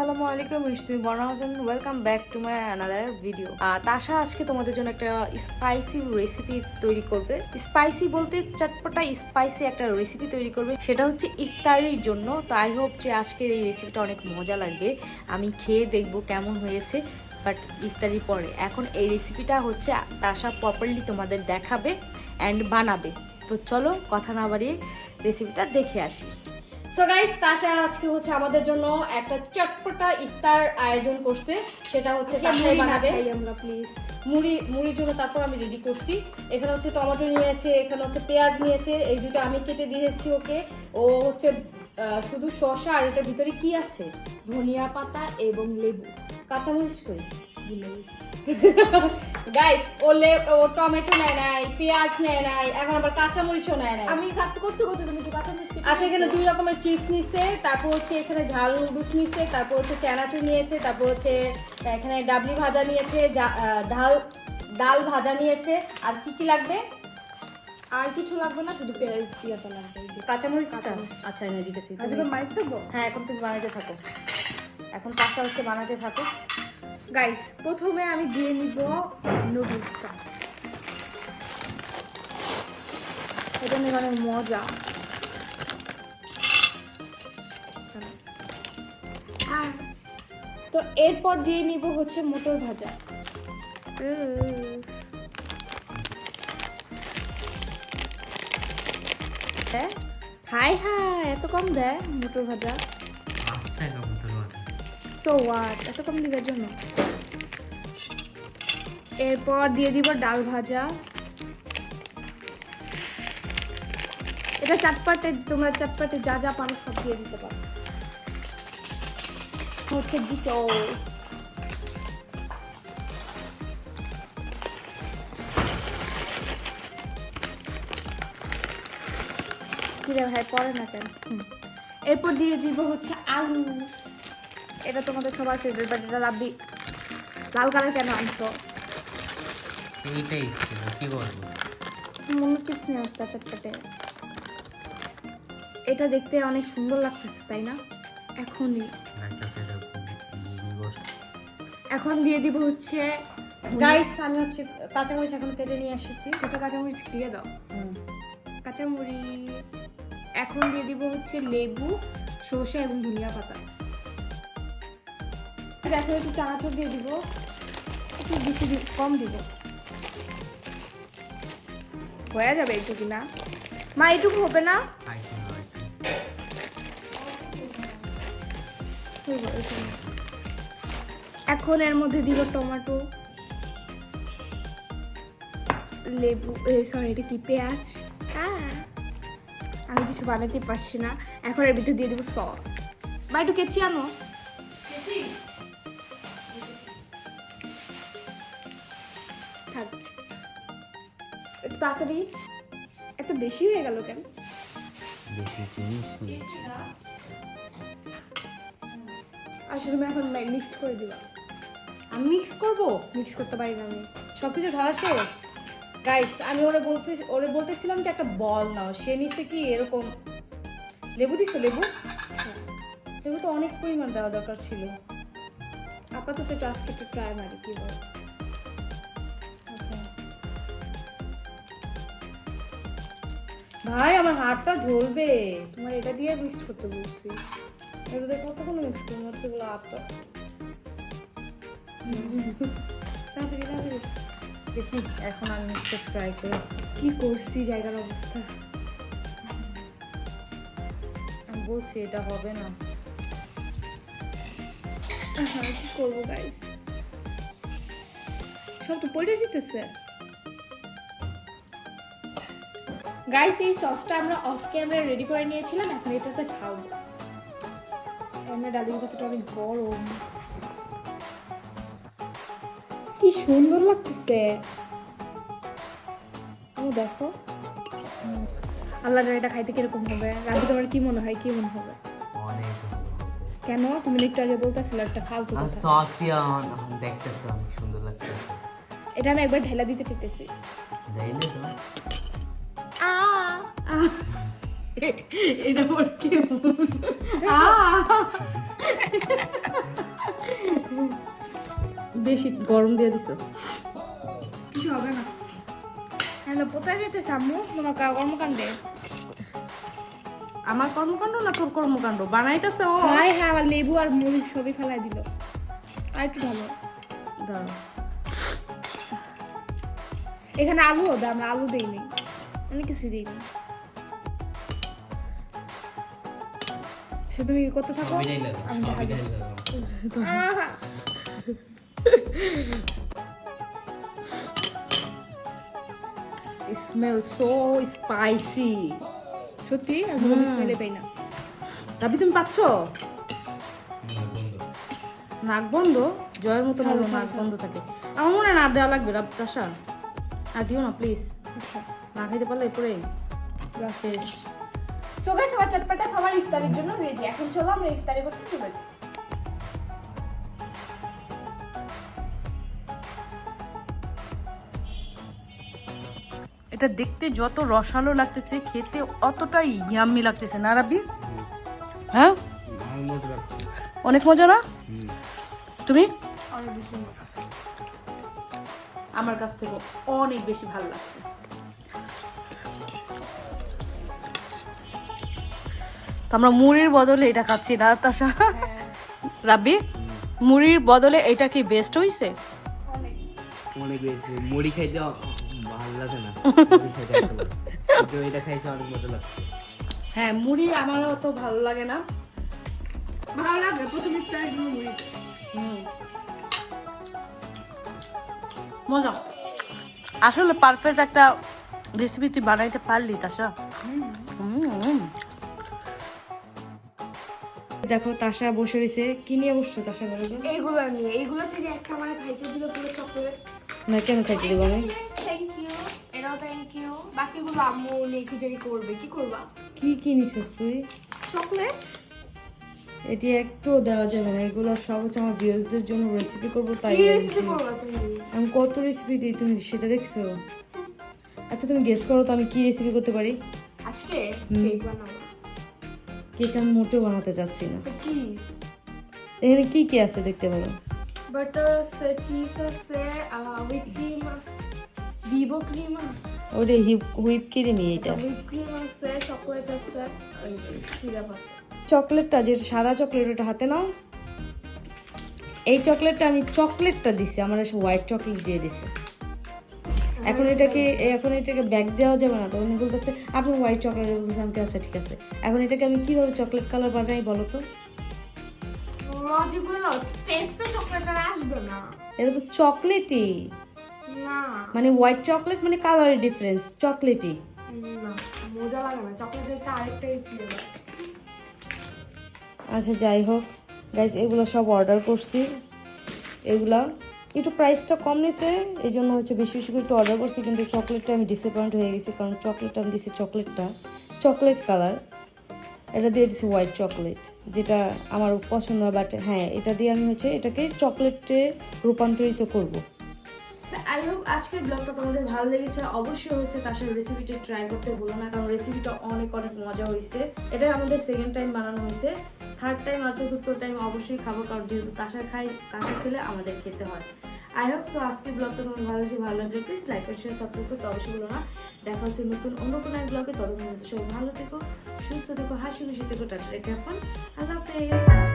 আসসালামু আলাইকুম, it's me Barna Hossain. Welcome back to my another video. তাশা আজকে তোমাদের জন্য একটা স্পাইসি রেসিপি তৈরি করবে। স্পাইসি বলতে চটপটা স্পাইসি একটা রেসিপি তৈরি করবে, সেটা হচ্ছে ইফতারির জন্য। তো আই হোপ যে আজকের এই রেসিপিটা অনেক মজা লাগবে। আমি খেয়ে দেখবো কেমন হয়েছে, বাট ইফতারির পরে। এখন এই রেসিপিটা হচ্ছে তাশা প্রপারলি তোমাদের দেখাবে অ্যান্ড বানাবে। তো চলো কথা না বাড়িয়ে রেসিপিটা দেখে আসি। সো গাইস, তাশা আজকে হচ্ছে আমাদের জন্য একটা চটপটা ইফতার আয়োজন করছে, সেটা হচ্ছে তাশাই বানাবে। আমরা প্লিজ মুড়ির জন্য তারপর আমি রেডি করছি। এখানে হচ্ছে টমেটো নিয়েছে, এখানে হচ্ছে পেঁয়াজ নিয়েছে, এই দুটো আমি কেটে দিয়েছি ওকে। ও হচ্ছে শুধু শসা, আর এটার ভিতরে কি আছে? ধনিয়া পাতা এবং লেবু। কাঁচামরিচ কই? গাইস, ও টমেটো নেয় নাই, পেঁয়াজ নেয় নাই, এখন আবার কাঁচামরিচও নেয় নাই। আমি কাট করতে করতে তুমি কি কাঁচামরিচ কেটে? আচ্ছা, এখানে দুই রকমের চিপস নিছে, তারপর হচ্ছে এখানে ঝাল নুডলস নিছে, তারপর হচ্ছে চানাচুর নিয়েছে, তারপর হচ্ছে এখানে ডাবলি ভাজা নিয়েছে, ডাল ভাজা নিয়েছে। আর কি কি লাগবে? আর কিছু লাগবে না, শুধু পেঁয়াজ দিয়াটা লাগবে। কাঁচামরিচটা আচ্ছা এনে দিতেছি। আজকে মাইস দেবো। হ্যাঁ, এখন তুমি বানাতে থাকো। এখন কাজটা হচ্ছে বানাতে থাকো। গাইস, প্রথমে আমি দিয়ে নিব নুডলসটা। এটা নিয়ে অনেক মজা। তো এরপর দিয়ে নিব হচ্ছে মটর ভাজা। হাই হাই, এত কম দেয় মটর ভাজা। সো হোয়াট, এত কম দিবার জন্য। এরপর দিয়ে দিব ডাল ভাজা। এটা চটপটে, তোমরা চটপটে যা যা পারো সব দিয়ে দিতে পারো। হচ্ছে ডিটোস। কিরে ভাই, পরে না কেন? এরপর দিয়ে দিব হচ্ছে আলু। এটা তোমাদের সবার ফেভারিট, বাট এটা লাল কালার কেন আনছো? এইটাই ছিল, কি বলবো, মনে চিপস নিয়ে আসতে চটপটে। এটা দেখতে অনেক সুন্দর লাগতেছে, তাই না? এখন দিয়ে দিব হচ্ছে গাইস, আমি হচ্ছে কাঁচামরিচ এখন কেটে নিয়ে এসেছি। এটা কাঁচামরিচ দিয়ে দাও। কাঁচামরিচ। এখন দিয়ে দিব হচ্ছে লেবু, সরষে এবং ধনিয়া পাতা। এখন একটু চানাচুর দিয়ে দিব, একটু বেশি কম দিব। হয়ে যাবে এইটুকু না মা? এইটুকু হবে না? এখন এর মধ্যে দিব টমেটো, লেবু, সরি এটা কি, পেঁয়াজ। আমি কিছু বানাতে পারছি না। এখন এর ভিতরে দিয়ে দেবো সস। বা একটু কেচি আনো। থাক, একটু তাড়াতাড়ি। এত বেশি হয়ে গেল কেন? আচ্ছা, তুমি এখন মিক্স করে দিবা। আমি মিক্স করব? মিক্স করতে পারি না আমি। সবকিছু ঢালা শেষ। গাইস, আমি ওরে বলতেছিলাম যে একটা বল নাও, সে নিচে কি এরকম লেবু দিছো? লেবু তো অনেক পরিমাণ দেওয়া দরকার ছিল। আপাতত একটু আজকে একটু ট্রাই মারি, কি বল? ভাই, আমার হাতটা জ্বলবে। তোমার এটা দিয়ে মিক্স করতে বলছি। এটা দেখো কতক্ষণ মিক্স করবো, হচ্ছে এগুলো আপটা। তাড়াতাড়ি তাড়াতাড়ি। দেখি এখন আমি মিক্সটা ট্রাই করি। কি করছি জায়গার অবস্থা। আমি বলছি এটা হবে না। হ্যাঁ, কি করবো গাইস, সব তো পড়ে যেতেছে। গাইস, এই সসটা আমরা অফ ক্যামেরা রেডি করে নিয়েছিলাম, এখন এটাতে খাবো। আমরা ডালির কাছেটা অনেক গরম। কি সুন্দর লাগতেছে, তুমি দেখো। আল্লাহ জানে এটা খাইতে কিরকম হবে। রাতে তোমার কি মনে হয়, কেমন হবে? অনেক কেন? তুমি একটু আগে বলতেছিলে একটা ফালতু কথা। সস দিয়া দেখতেছে অনেক সুন্দর লাগছে। এটা আমি একবার ঢেলা দিতে চাইতেছি। দেখলে তো এটা ওর কেমন? বেশি গরম দিয়ে দিছো। কিছু হবে না। হ্যালো, কোথায় যেতেছে আম্মু তোমার কর্মকাণ্ডে? আমার কর্মকাণ্ড না তোর কর্মকাণ্ড বানাইতেছে ও। হ্যাঁ হ্যাঁ, আমার লেবু আর মরিচ সবই ফেলাই দিল। আর একটু ভালো। দাঁড়াও। এখানে আলুও দেয়, আমরা আলু দেইনি, অনেক কিছু দিইনি। সে তুমি করতে থাকো, সবই ঢাইলা দাও, আমি সবই দেখাবো। ঢাইলা দাও। আহা, স্মেল সো স্পাইসি। সত্যি আমি কোনো স্মেলে পাই না। রাবি তুমি পাচ্ছ? বন্ধু নাক বন্ধ? জয়ের মতো বলো নাক বন্ধ থাকে। আমার মনে হয় না দেওয়া লাগবে রাবতাসা। আর দিও না প্লিজ। আচ্ছা, না খাইতে পারলে এরপরে শেষ। সো গাইস, আমার চটপটা খাবার ইফতারের জন্য রেডি। এখন চলো আমরা ইফতারি করতে চলে যাই। এটা দেখতে যত রসালো লাগতেছে খেতে অতটাই ইয়াম্মি লাগতেছে না রাবি? হ্যাঁ আমার মতো লাগছে। অনেক মজা না? তুমি? আমার কাছ থেকে অনেক বেশি ভালো লাগছে। তো আমরা মুড়ির বদলে এটা খাচ্ছি না তাসা? রাবি, মুড়ির বদলে এটা কি বেস্ট হইছে? অনেক বেশি মুড়ি খাইতে ভালো লাগে না, মুড়ি খাইতে ভালো লাগে। কিন্তু এটা খাইতে অনেক মজা লাগছে। হ্যাঁ, মুড়ি আমারও তো ভালো লাগে না। ভালো লাগবে প্রথম ইফতারের জন্য মুড়ি। মজা। আসলে পারফেক্ট একটা রেসিপি তুই বানাইতে পারলি তাসা। দেখো তাসা বসে রয়েছে। কি নিয়ে বসছো তাসা? বলো তো। এইগুলো নিয়ে, এইগুলো থেকে একটা আমার খাইতে দিল পুরো চকলেট। না কেন খাইতে দেবো আমি? থ্যাংক ইউ, এটাও থ্যাংক ইউ। বাকিগুলো আম্মু নিয়ে কি জানি করবে। কি করবা? কি কি নিছিস তুই? চকলেট? এটি একটু দেওয়া যাবে না, এগুলো সব হচ্ছে আমার ভিউয়ার্সদের জন্য রেসিপি করবো তাই কি বলছি। রেসিপি করবা তুমি? আমি কত রেসিপি দিই, তুমি সেটা দেখছো? আচ্ছা তুমি গেস করো তো আমি কি রেসিপি করতে পারি। আজকে কেক বানাবো। কেক আমি মোটেও বানাতে চাচ্ছি না। তো কি? এখানে কি কি আছে দেখতে পারো। বাটার আছে, চিজ আছে, হুইপ ক্রিম আছে, ভিভো ক্রিম আছে, ওটা হুইপ ক্রিমই এটা। হুইপ ক্রিম আছে, চকলেট আছে, সিরাপ আছে। চকলেটটা যে সাদা চকলেট ওটা হাতে নাও। এই চকলেটটা আমি চকলেটটা দিছি, আমার এসে হোয়াইট চকলেট দিয়ে দিছে। এখন এটাকে ব্যাগ দেওয়া যাবে না। তখন বলতেছে আপনি হোয়াইট চকলেট বলতেছে। আমি আচ্ছা ঠিক আছে। এখন এটাকে আমি কিভাবে চকলেট কালার বানাই বলো তো? লজিকগুলো টেস্ট তো চকলেটের আসবে না। এটা তো চকলেটই, না মানে হোয়াইট চকলেট মানে কালারের ডিফারেন্স, চকলেটই। না, মজা লাগে না। চকলেটেরটা আরেকটাই ফ্লেভার। আচ্ছা যাই হোক গাইজ, এগুলো সব অর্ডার করছি। এগুলা একটু প্রাইসটা কম নিতে, এই জন্য হচ্ছে বেশি বেশি করে একটু অর্ডার করছি। কিন্তু চকলেটটা আমি ডিসঅ্যাপয়েন্ট হয়ে গেছি, কারণ চকলেটটা আমি দিছি চকলেট কালার, এটা দিয়ে দিছি হোয়াইট চকলেট, যেটা আমার পছন্দ। বাট হ্যাঁ, এটা দিয়ে আমি হচ্ছে এটাকে চকলেটে রূপান্তরিত করব। আই হোপ আজকের ব্লগটা তোমাদের ভালো লেগেছে। অবশ্যই হচ্ছে তাসার রেসিপিটা ট্রাই করতে ভুলো না, কারণ রেসিপিটা অনেক অনেক মজা হয়েছে। এটা আমাদের সেকেন্ড টাইম বানানো হয়েছে। থার্ড টাইম আর চতুর্থ টাইম অবশ্যই খাবো, কারণ যেহেতু তাসা খেলে আমাদের খেতে হয়। আই হোপ সো আজকের ব্লগটা তোমার ভালো লাগলে প্লিজ লাইক আর শেয়ার সাবস্ক্রাইব করতে অবশ্যই ভুলো না। দেখা হচ্ছে নতুন অন্য কোনো এক ব্লগে। ততক্ষণ সবাই ভালো থেকো, সুস্থ থেকো, হাসি খুশি থেকো। টাটা, রেখে এখন আল্লাহ হাফেজ।